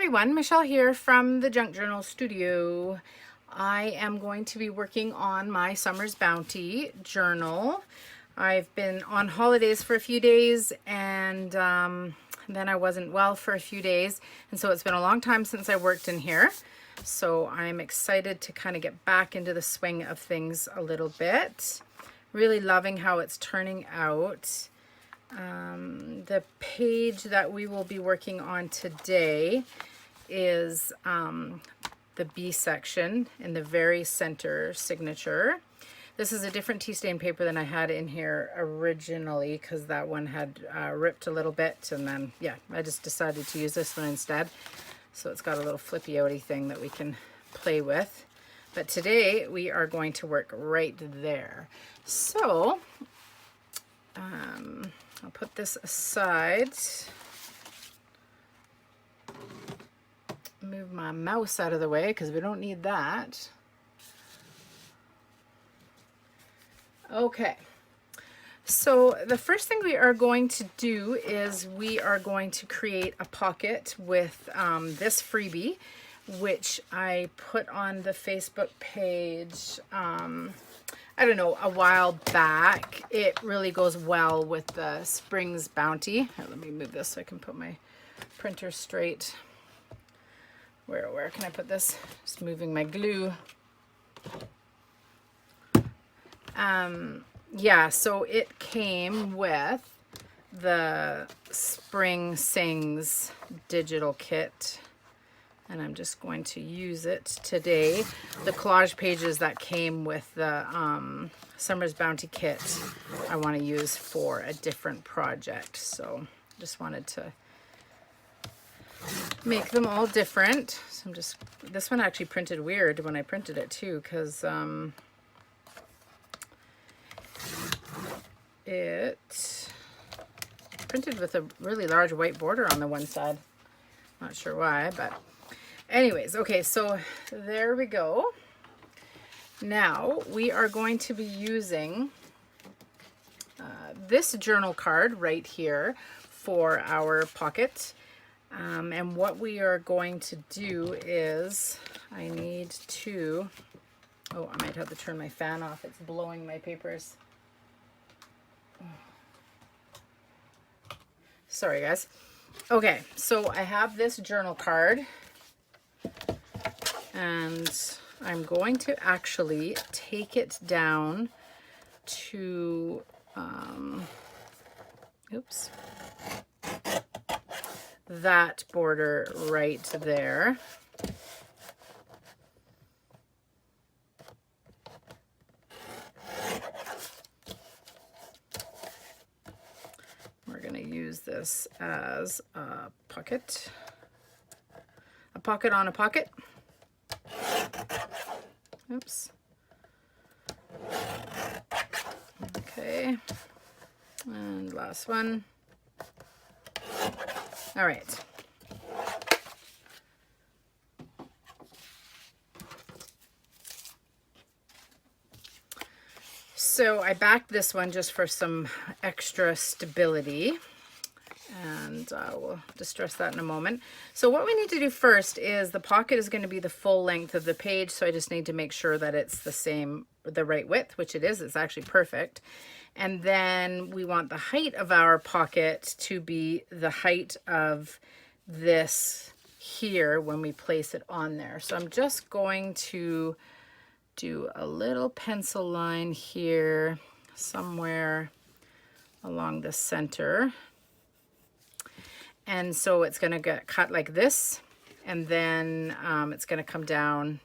everyone, Michelle here from the Junk Journal Studio. I am going to be working on my Summer's Bounty journal. I've been on holidays for a few days and then I wasn't well for a few days, and so it's been a long time since I worked in here. So I'm excited to kind of get back into the swing of things a little bit. Really loving how it's turning out. The page that we will be working on today is the B section in the very center signature. This is a different tea stain paper than I had in here originally because that one had ripped a little bit, and then yeah, I just decided to use this one instead. So it's got a little flippy outy thing that we can play with. But today we are going to work right there. So I'll put this aside. Move my mouse out of the way because we don't need that. Okay, so the first thing we are going to do is we are going to create a pocket with this freebie, which I put on the Facebook page, I don't know, a while back. It really goes well with the Spring's Bounty. Here, let me move this so I can put my printer straight. Where can I put this? Just moving my glue. Yeah, so it came with the Spring Sings digital kit, and I'm just going to use it today. The collage pages that came with the Summer's Bounty kit I want to use for a different project, so just wanted to make them all different. So I'm just, this one actually printed weird when I printed it too, because it printed with a really large white border on the one side. Not sure why, but anyways, okay, so there we go. Now we are going to be using this journal card right here for our pocket. And what we are going to do is I need to, oh, I might have to turn my fan off. It's blowing my papers. Sorry, guys. Okay, so I have this journal card, and I'm going to actually take it down to, oops, that border right there. We're going to use this as a pocket on a pocket. Oops. Okay, and last one. All right. So I backed this one just for some extra stability, and we'll distress that in a moment. So what we need to do first is the pocket is going to be the full length of the page, so I just need to make sure that it's the right width, which it is. It's actually perfect. And then we want the height of our pocket to be the height of this here when we place it on there. So I'm just going to do a little pencil line here somewhere along the center. And so it's going to get cut like this, and then it's going to come down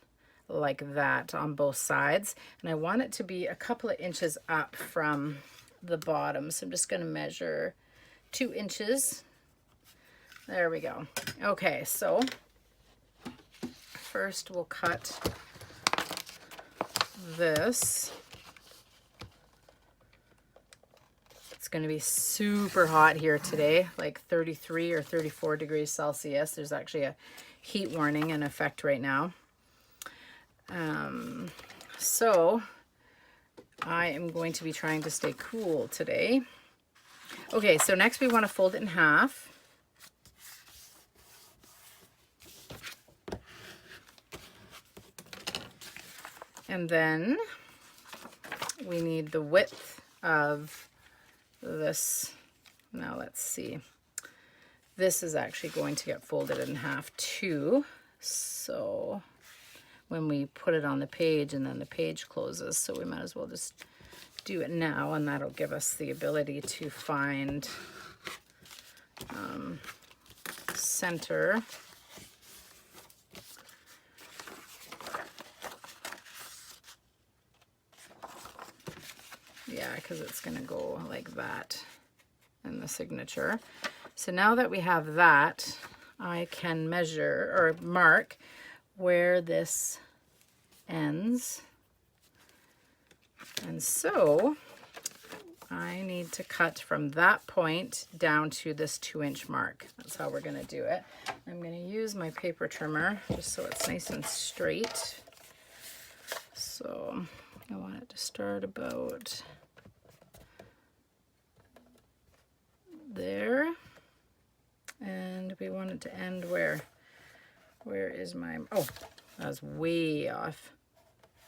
like that on both sides. And I want it to be a couple of inches up from the bottom. So I'm just going to measure 2 inches. There we go. Okay, so first we'll cut this. It's going to be super hot here today, like 33 or 34 degrees Celsius. There's actually a heat warning in effect right now. So I am going to be trying to stay cool today. Okay, so next we want to fold it in half. And then we need the width of this. Now let's see. This is actually going to get folded in half too. So when we put it on the page and then the page closes, so we might as well just do it now, and that'll give us the ability to find center. Yeah, because it's going to go like that in the signature. So now that we have that, I can measure or mark where this ends. And so I need to cut from that point down to this 2-inch mark. That's how we're going to do it. I'm going to use my paper trimmer just so it's nice and straight. So I want it to start about there, and we want it to end where is my, oh, that was way off.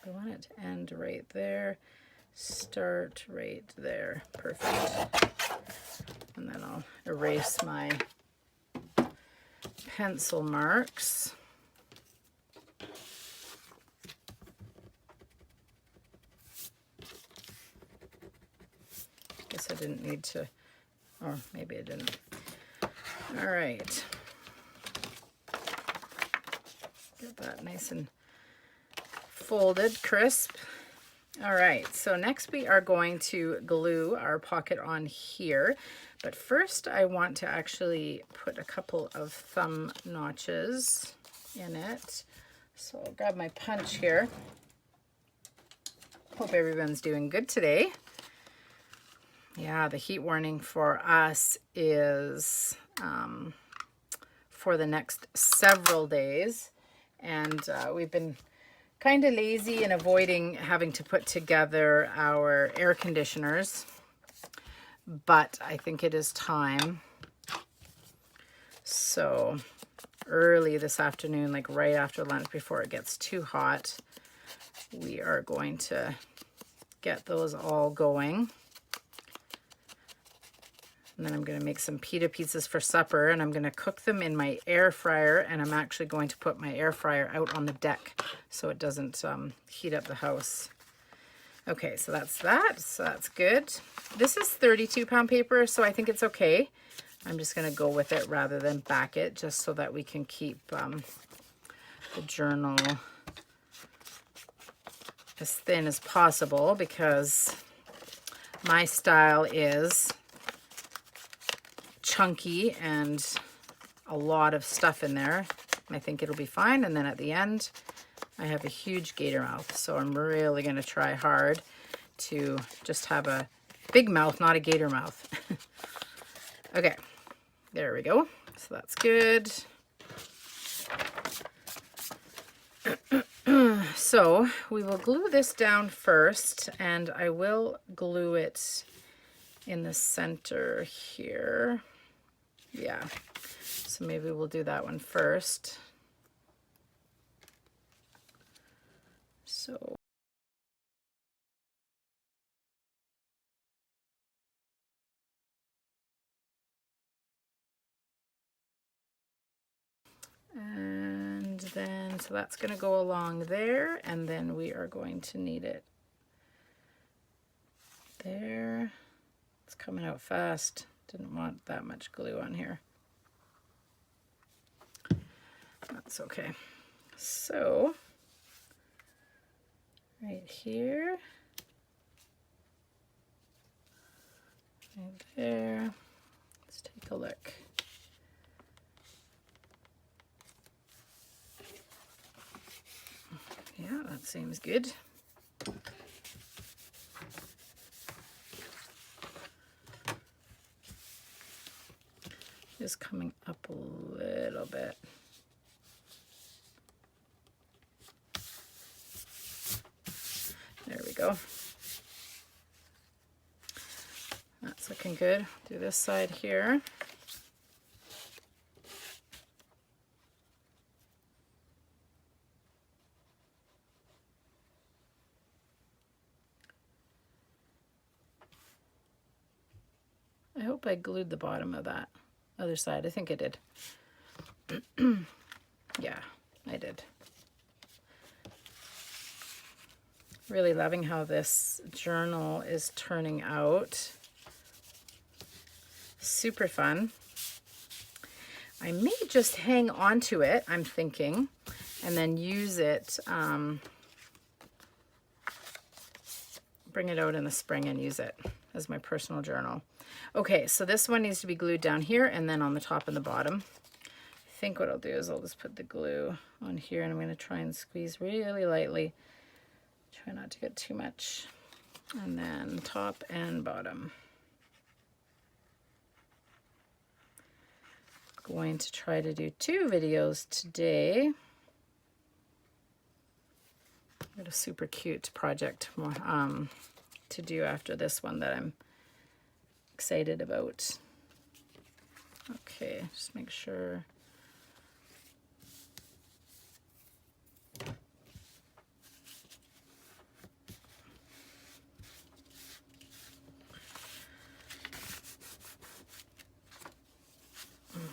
We want it to end right there, start right there. Perfect. And then I'll erase my pencil marks. Guess I didn't need to, or maybe I didn't. All right. Get that nice and folded, crisp. All right, so next we are going to glue our pocket on here. But first I want to actually put a couple of thumb notches in it. So I'll grab my punch here. Hope everyone's doing good today. Yeah, the heat warning for us is for the next several days. And we've been kind of lazy and avoiding having to put together our air conditioners. But I think it is time. So early this afternoon, like right after lunch before it gets too hot, we are going to get those all going. And then I'm going to make some pita pizzas for supper, and I'm going to cook them in my air fryer, and I'm actually going to put my air fryer out on the deck so it doesn't heat up the house. Okay, so that's that. So that's good. This is 32-pound paper, so I think it's okay. I'm just going to go with it rather than back it, just so that we can keep the journal as thin as possible, because my style is chunky and a lot of stuff in there. I think it'll be fine. And then at the end, I have a huge gator mouth, so I'm really going to try hard to just have a big mouth, not a gator mouth. Okay, there we go. So that's good. So we will glue this down first, and I will glue it in the center here. Yeah, so maybe we'll do that one first. So and then, so that's going to go along there, and then we are going to need it there. It's coming out fast. Didn't want that much glue on here. That's okay. So right here, right there. Let's take a look. Yeah, that seems good. Just coming up a little bit. There we go. That's looking good. Do this side here. hope I glued the bottom of that other side. I think I did. Yeah, I did. Really loving how this journal is turning out. Super fun. I may just hang on to it, I'm thinking, and then use it, bring it out in the spring and use it as my personal journal. Okay, so this one needs to be glued down here and then on the top and the bottom. I think what I'll do is I'll just put the glue on here, and I'm going to try and squeeze really lightly. Try not to get too much. And then top and bottom. Going to try to do 2 videos today. Got a super cute project to do after this one that I'm excited about. Okay, just make sure.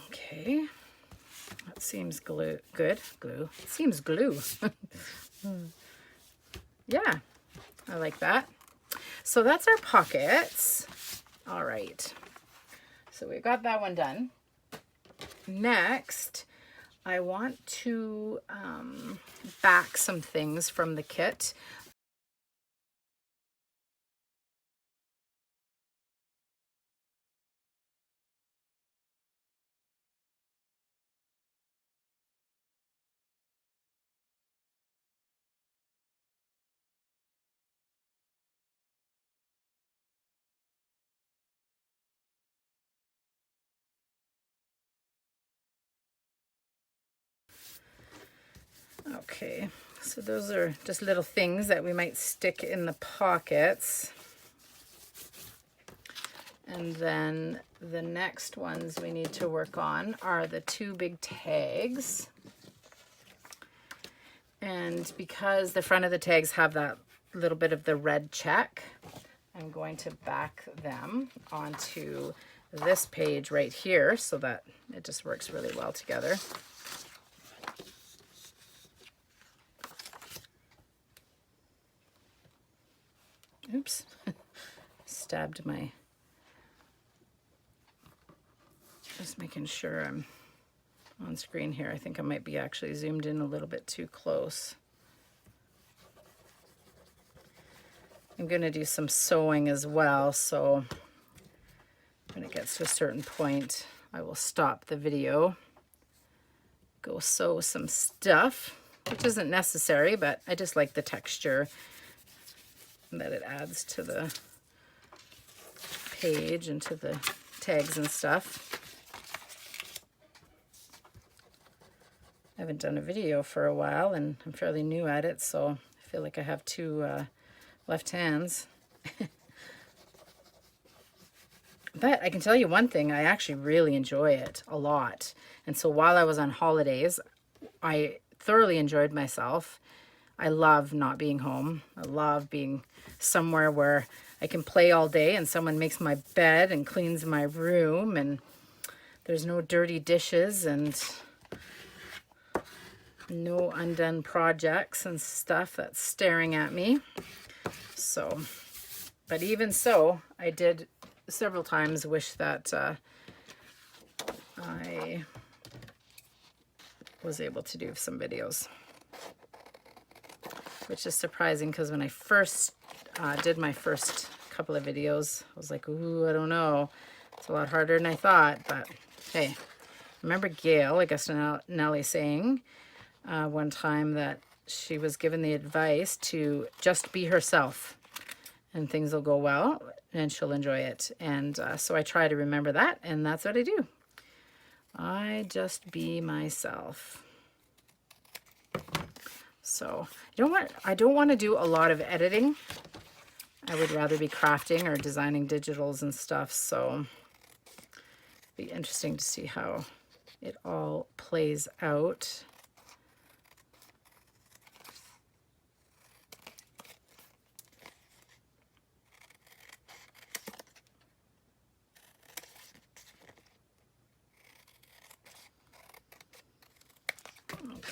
Okay, that seems good. Glue. It seems glue. Yeah, I like that. So that's our pockets. All right. So we've got that one done. Next, I want to back some things from the kit. Okay, so those are just little things that we might stick in the pockets. And then the next ones we need to work on are the 2 big tags. And because the front of the tags have that little bit of the red check, I'm going to back them onto this page right here so that it just works really well together. Oops, stabbed my, just making sure I'm on screen here. I think I might be actually zoomed in a little bit too close. I'm going to do some sewing as well, so when it gets to a certain point, I will stop the video, go sew some stuff, which isn't necessary, but I just like the texture that it adds to the page and to the tags and stuff. I haven't done a video for a while and I'm fairly new at it, so I feel like I have 2 left hands. But I can tell you one thing, I actually really enjoy it a lot. And so while I was on holidays, I thoroughly enjoyed myself. I love not being home. I love being somewhere where I can play all day and someone makes my bed and cleans my room and there's no dirty dishes and no undone projects and stuff that's staring at me. So, but even so, I did several times wish that I was able to do some videos, which is surprising because when I first did my first couple of videos, I was like, ooh, I don't know. It's a lot harder than I thought, but hey, remember Gail, Nellie saying one time that she was given the advice to just be herself and things will go well and she'll enjoy it. And so I try to remember that, and that's what I do. I just be myself. So I don't want to do a lot of editing. I would rather be crafting or designing digitals and stuff. So it'd be interesting to see how it all plays out.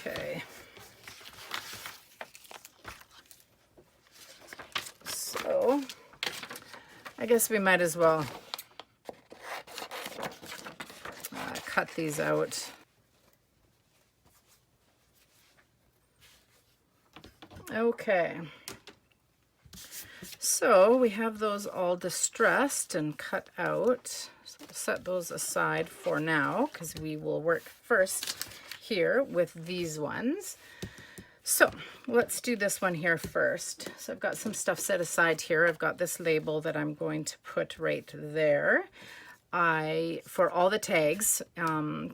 Okay. So I guess we might as well cut these out. Okay. So we have those all distressed and cut out. So we'll set those aside for now because we will work first here with these ones. So let's do this one here first. So I've got some stuff set aside here. I've got this label that I'm going to put right there. For all the tags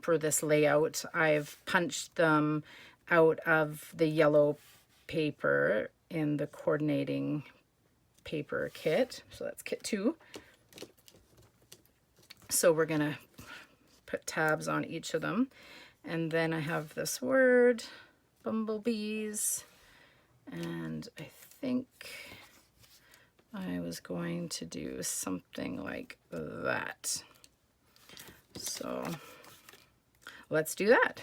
for this layout, I've punched them out of the yellow paper in the coordinating paper kit. So that's kit 2. So we're gonna put tabs on each of them. And then I have this word, bumblebees, and I think I was going to do something like that. So let's do that.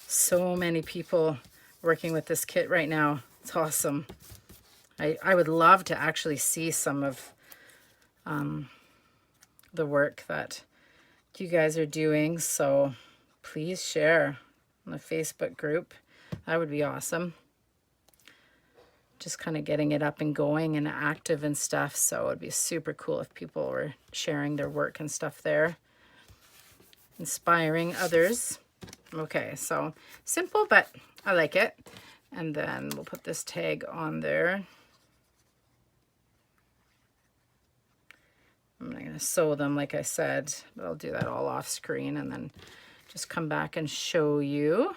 So many people working with this kit right now. It's awesome. I would love to actually see some of the work that you guys are doing. So please share on the Facebook group. That would be awesome. Just kind of getting it up and going and active and stuff. So it'd be super cool if people were sharing their work and stuff there. Inspiring others. Okay, so simple, but I like it. And then we'll put this tag on there. I'm not going to sew them like I said, but I'll do that all off screen and then just come back and show you.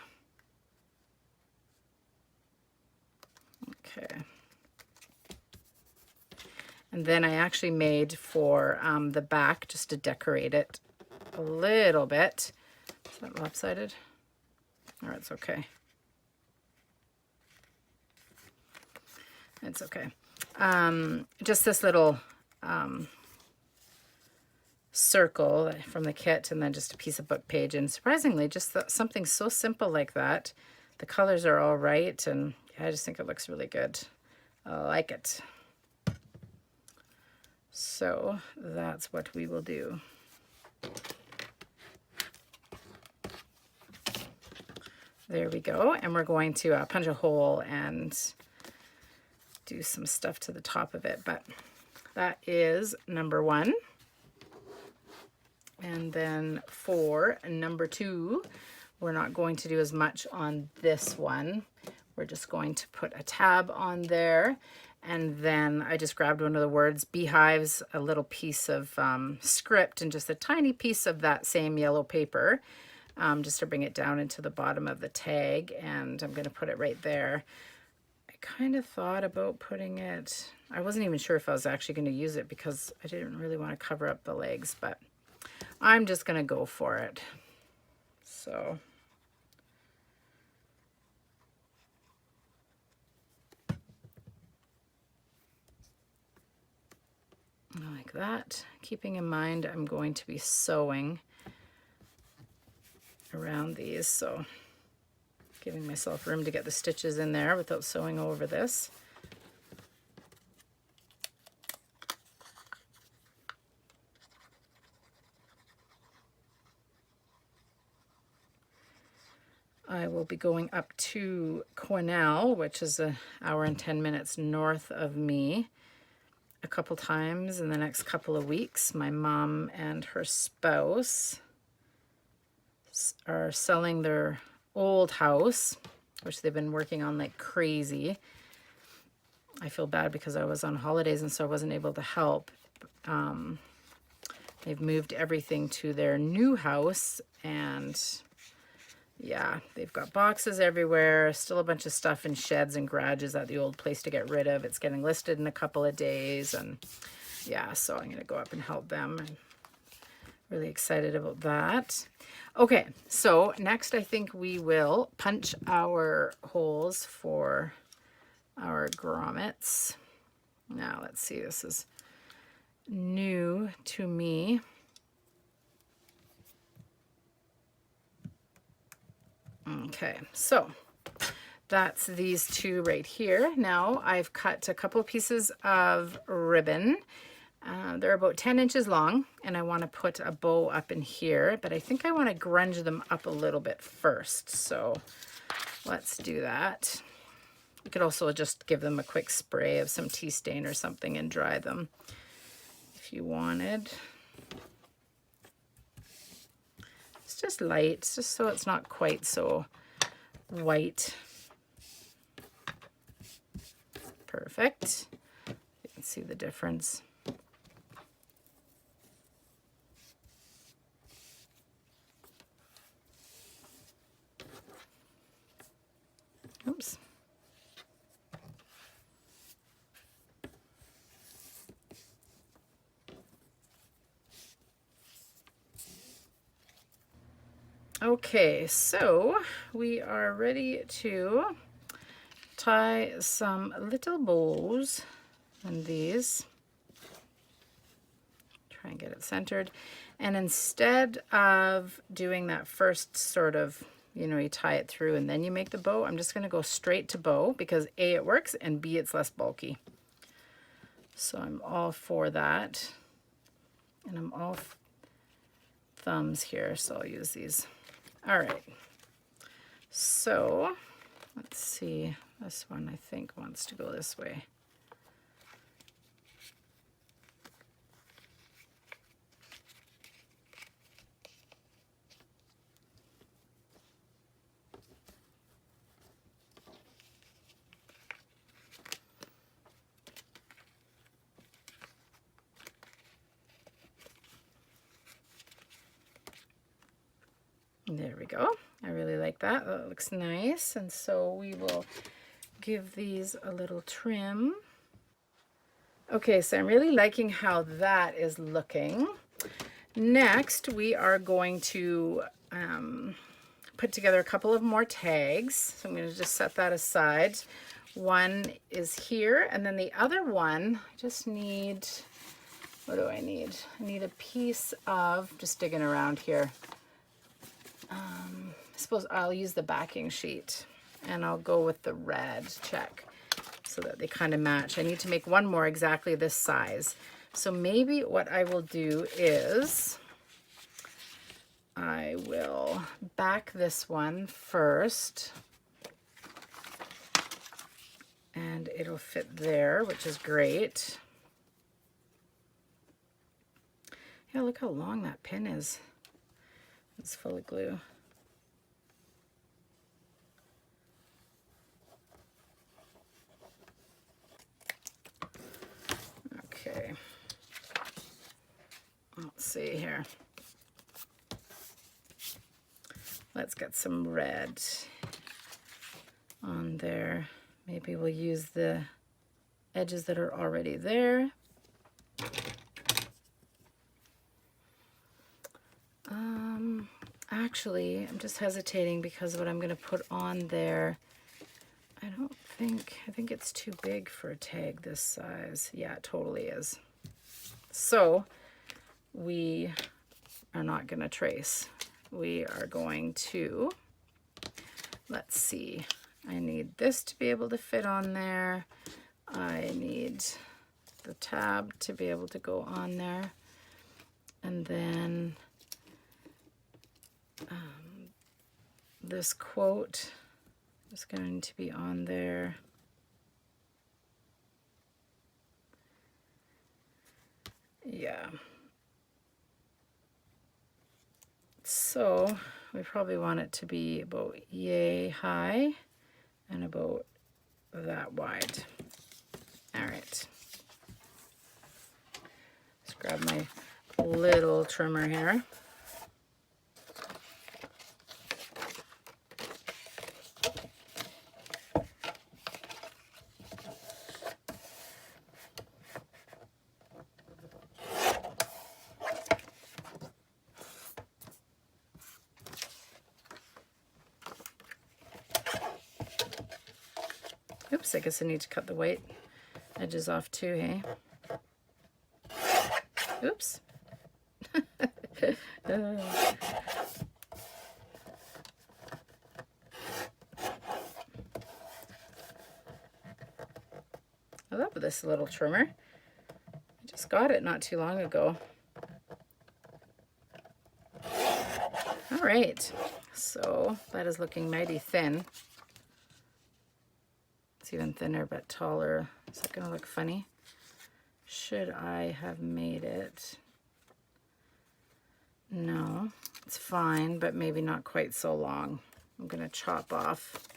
Okay. And then I actually made for the back just to decorate it a little bit. Is that lopsided? Or it's okay. It's okay. Just this little circle from the kit and then just a piece of book page. And surprisingly, just something so simple like that. The colors are all right. And yeah, I just think it looks really good. I like it. So that's what we will do. There we go. And we're going to punch a hole and do some stuff to the top of it. But that is number 1. And then for number 2, we're not going to do as much on this one. We're just going to put a tab on there. And then I just grabbed one of the words, beehives, a little piece of script, and just a tiny piece of that same yellow paper, just to bring it down into the bottom of the tag. And I'm going to put it right there. I kind of thought about putting it, I wasn't even sure if I was actually going to use it because I didn't really want to cover up the legs, but I'm just going to go for it. So like that. Keeping in mind I'm going to be sewing around these, so giving myself room to get the stitches in there without sewing over this. I will be going up to Quesnel, which is an hour and 10 minutes north of me, a couple times in the next couple of weeks. My mom and her spouse are selling their old house, which they've been working on like crazy. I feel bad because I was on holidays and so I wasn't able to help. They've moved everything to their new house, and yeah, they've got boxes everywhere, still a bunch of stuff in sheds and garages at the old place to get rid of. It's getting listed in a couple of days, and yeah, so I'm going to go up and help them and Really excited about that. Okay, so next I think we will punch our holes for our grommets. Now let's see, this is new to me. Okay, so that's these two right here. Now I've cut a couple pieces of ribbon. They're about 10 inches long, and I want to put a bow up in here, but I think I want to grunge them up a little bit first. So let's do that. You could also just give them a quick spray of some tea stain or something and dry them if you wanted. It's just light, just so it's not quite so white. Perfect. You can see the difference. Oops. Okay, so we are ready to tie some little bows on these. Try and get it centered. And instead of doing that first sort of, you know, you tie it through and then you make the bow, I'm just going to go straight to bow because A, it works, and B, it's less bulky. So I'm all for that. And I'm all thumbs here, so I'll use these. All right. So let's see. This one I think wants to go this way. There we go. I really like that. That looks nice. And so we will give these a little trim. Okay, so I'm really liking how that is looking. Next, we are going to put together a couple of more tags. So I'm going to just set that aside. One is here, and then the other one, I just need, what do I need? I need a piece of, just digging around here. I suppose I'll use the backing sheet, and I'll go with the red check so that they kind of match. I need to make one more exactly this size. So maybe what I will do is I will back this one first, and it'll fit there, which is great. Yeah, look how long that pin is. It's full of glue. Okay. Let's see here. Let's get some red on there. Maybe we'll use the edges that are already there. Actually, I'm just hesitating because what I'm going to put on there, I think it's too big for a tag this size. Yeah, it totally is. So we are not going to trace. We are going to, let's see, I need this to be able to fit on there. I need the tab to be able to go on there. And then this quote is going to be on there. Yeah. So we probably want it to be about yay high and about that wide. All right. Let's grab my little trimmer here. Oops, I guess I need to cut the white edges off too, hey? Oops. I love this little trimmer. I just got it not too long ago. All right, so that is looking mighty thin. It's even thinner but taller. Is that gonna look funny? Should I have made it? No, it's fine, but maybe not quite so long. I'm gonna chop off.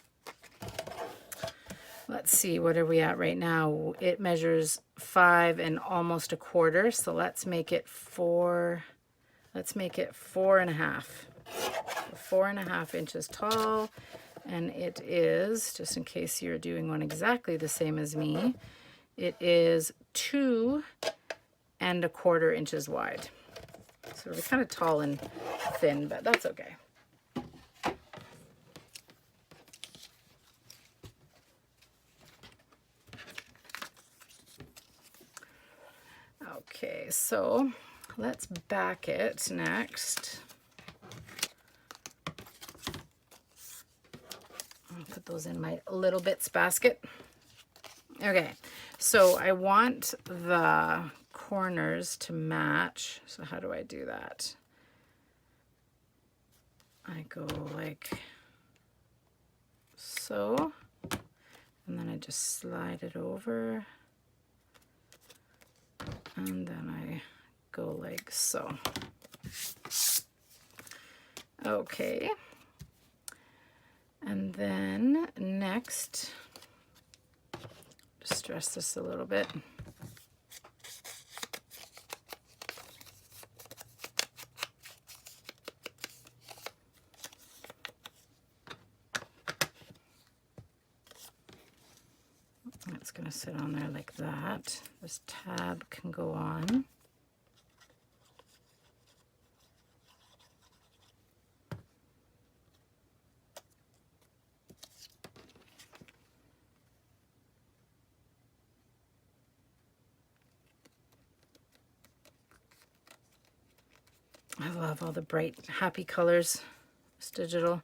Let's see, what are we at right now? It measures 5 and almost a quarter, so let's make it 4. Let's make it 4.5. 4.5 inches tall, and it is, just in case you're doing one exactly the same as me, it is 2.25 inches wide. So we're kind of tall and thin, but that's okay. Okay, so let's back it next. I'll put those in my little bits basket. Okay, so I want the corners to match. So how do I do that? I go like so, and then I just slide it over, and then I go like so. Okay, and then next, just stress this a little bit. It's going to sit on there like that. This tab can go on. I love all the bright, happy colors. It's digital.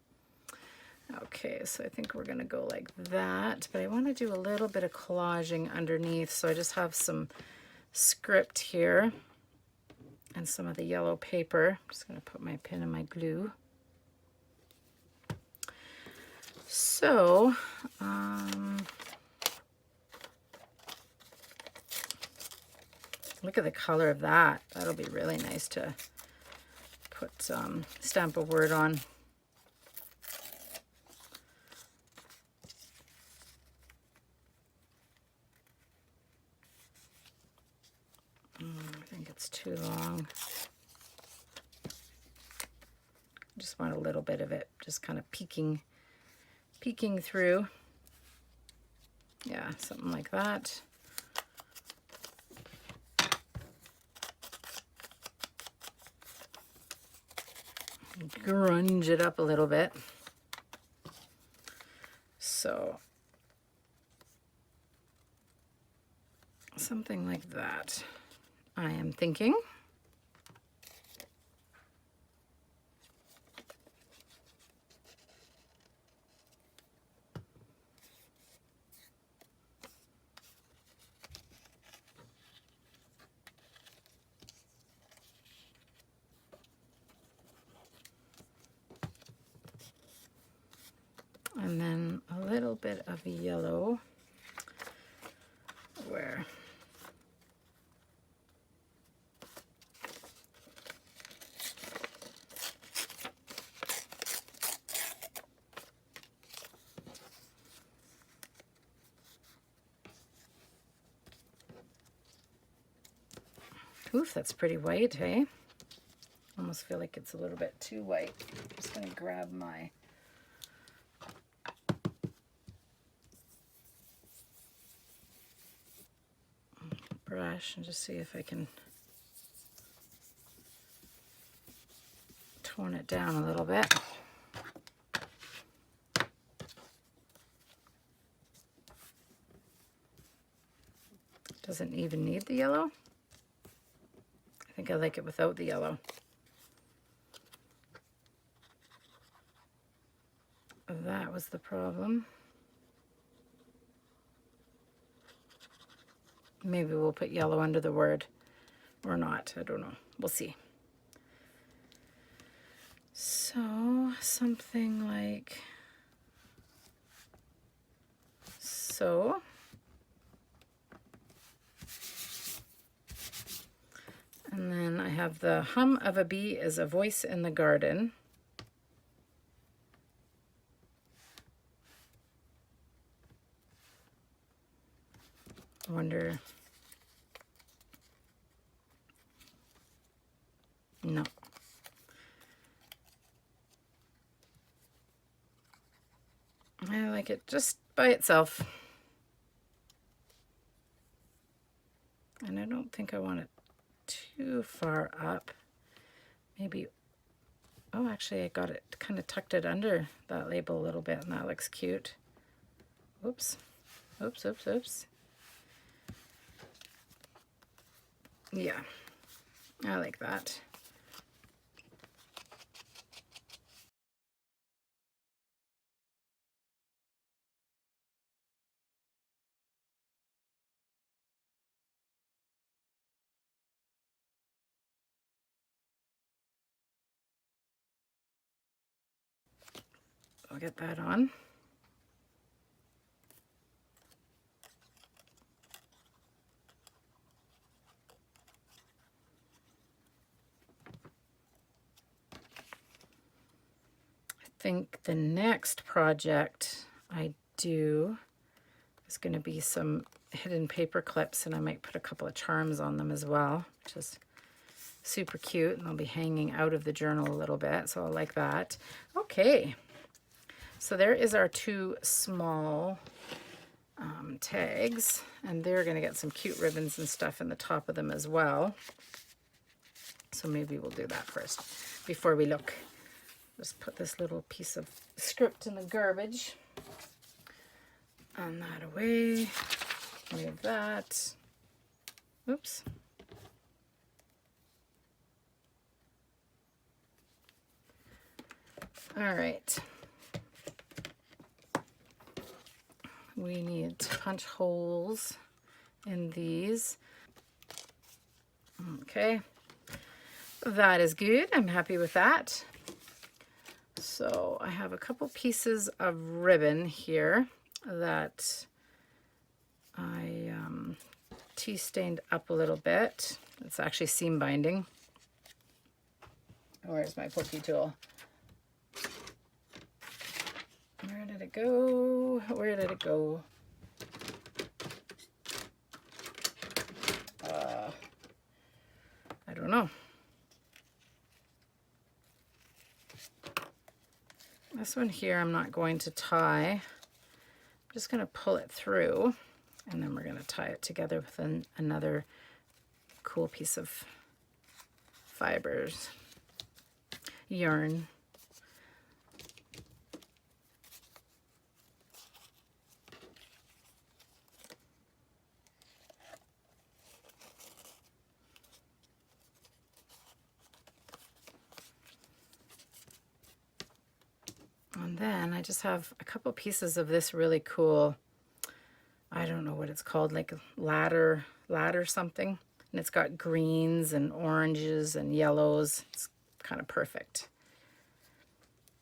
Okay, so I think we're going to go like that, but I want to do a little bit of collaging underneath, so I just have some script here and some of the yellow paper. I'm just going to put my pin in my glue. So, look at the color of that. That'll be really nice to put stamp a word on. I think it's too long. I just want a little bit of it just kind of peeking through. Yeah, something like that. Grunge it up a little bit. So something like that, I am thinking. And then a little bit of yellow where oof, that's pretty white, hey? Almost feel like it's a little bit too white. I'm just going to grab my brush and just see if I can tone it down a little bit. Doesn't even need the yellow. I think I like it without the yellow. That was the problem. Maybe we'll put yellow under the word or not. I don't know. We'll see. So something like so. And then I have the hum of a bee is a voice in the garden. I wonder. No. I like it just by itself. And I don't think I want it too far up. Maybe, oh, actually I got it, kind of tucked it under that label a little bit, and that looks cute. Oops, oops, oops, oops. Yeah, I like that. I'll get that on. I think the next project I do is going to be some hidden paper clips, and I might put a couple of charms on them as well, which is super cute, and they'll be hanging out of the journal a little bit, so I like that. Okay. So there is our two small tags, and they're going to get some cute ribbons and stuff in the top of them as well. So maybe we'll do that first before we look. Just put this little piece of script in the garbage. And that away. Leave that. Oops. All right. We need to punch holes in these. Okay, that is good. I'm happy with that. So I have a couple pieces of ribbon here that I tea stained up a little bit. It's actually seam binding. Where's my pokey tool? Where did it go? Where did it go? I don't know. This one here I'm not going to tie. I'm just going to pull it through, and then we're going to tie it together with another cool piece of fibers, yarn. And then I just have a couple pieces of this really cool, I don't know what it's called, like ladder something. And it's got greens and oranges and yellows. It's kind of perfect.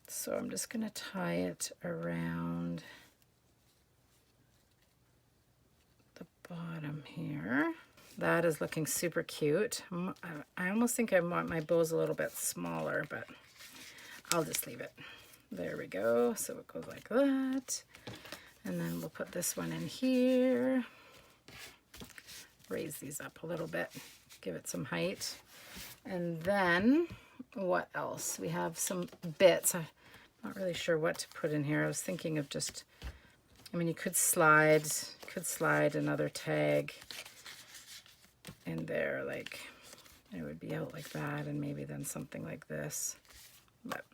So I'm just going to tie it around the bottom here. That is looking super cute. I almost think I want my bows a little bit smaller, but I'll just leave it. There we go. So it goes like that. And then we'll put this one in here. Raise these up a little bit. Give it some height. And then what else? We have some bits. I'm not really sure what to put in here. I was thinking of just, I mean, you could slide another tag in there, like it would be out like that, and maybe then something like this. But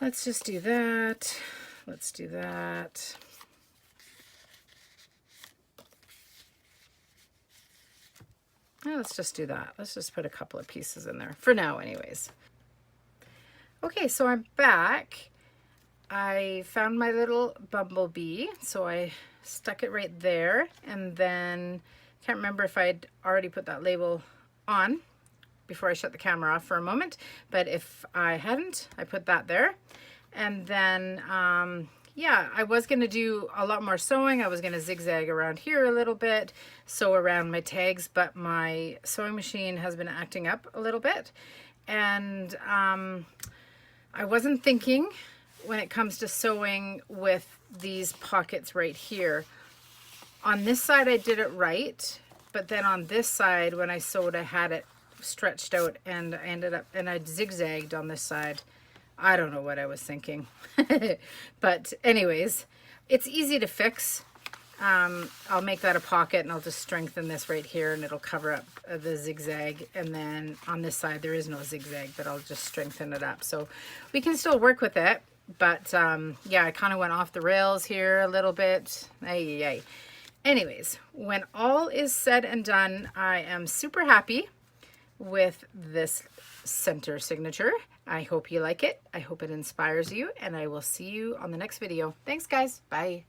let's just do that. Let's do that. Let's just do that. Let's just put a couple of pieces in there for now anyways. Okay, so I'm back. I found my little bumblebee, so I stuck it right there, and then can't remember if I'd already put that label on before I shut the camera off for a moment, but if I hadn't, I put that there. And then yeah, I was going to do a lot more sewing. I was going to zigzag around here a little bit, sew around my tags, but my sewing machine has been acting up a little bit, and I wasn't thinking when it comes to sewing with these pockets right here. On this side I did it right, but then on this side when I sewed I had it stretched out, and I ended up, and I zigzagged on this side. I don't know what I was thinking. But anyways, it's easy to fix. I'll make that a pocket, and I'll just strengthen this right here, and it'll cover up the zigzag. And then on this side there is no zigzag, but I'll just strengthen it up. So we can still work with it. But yeah, I kind of went off the rails here a little bit. Anyways, when all is said and done, I am super happy with this center signature. I hope you like it. I hope it inspires you, and I will see you on the next video. Thanks, guys. Bye.